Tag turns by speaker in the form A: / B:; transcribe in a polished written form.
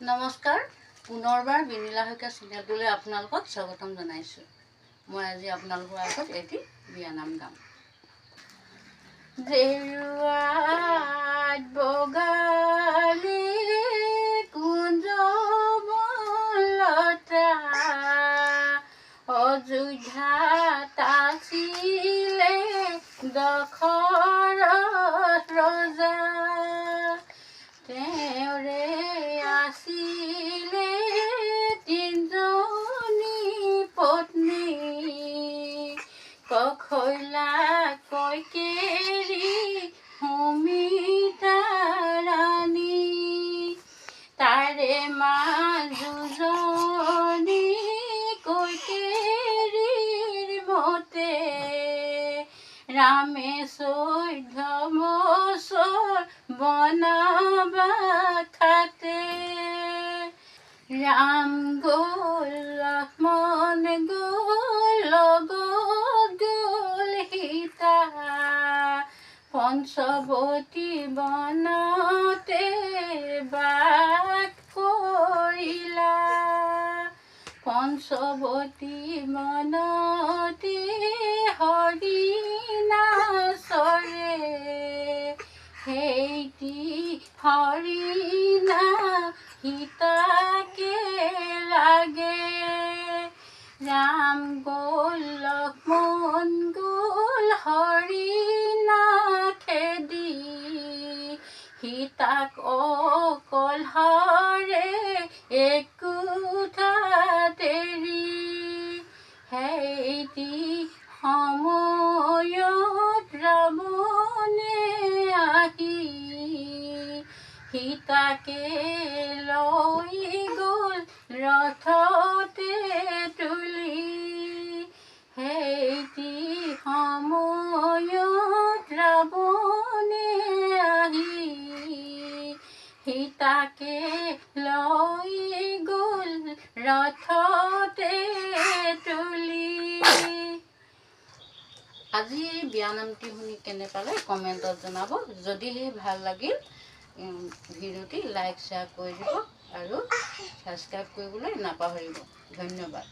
A: নমস্কাৰ পুনৰবাৰ বিনীলা শইকীয়া চেনেলটোলৈ আপোনালোকক স্বাগতম জনাইছোঁ। মই আজি আপোনালোকৰ আগত এটি বিয়ানাম গাম। জেৰুৱাত বগালী কুঞ্জবনলতা অযোধ্যাত আছিলে দশৰথ ৰজা। তেওঁৰে আছিলে তিনিজনী পত্নী, কশল্যা, কইকেয়ী, সুমিত্ৰা ৰাণী। তাৰে মাজুজনী কইকেয়ীৰ মতে ৰামে 14 বছৰ বনবাসতে। ৰাম গ'ল, লক্ষ্মণ গ'ল, লগত গ'ল সীতা। পঞ্চৱতী বনতে বাস কৰিলা। পঞ্চৱতী বনতে হৰিণা চৰে। সেইটি হৰিণা সীতাকে লাগে। ৰাম গ'ল, লক্ষ্মণ গ'ল, হৰিণা খেদি। সীতাক অকলহৰে একোঠাত এৰি। সেইটি সময়ত ৰাৱণে আহি সীতাকে লৈ গ'ল ৰথতে তুলি। সেইটি সময়ত ৰাৱণে আহি সীতাকে লৈ গ'ল ৰথতে তুলি। আজি এই বিয়ানামটি শুনি কেনে পালে কমেণ্টত জনাব। যদিহে ভাল লাগিল ভিডিঅ'টি লাইক শ্বেয়াৰ কৰি দিব আৰু ছাবস্ক্ৰাইব কৰিবলৈ নাপাহৰিব। ধন্যবাদ।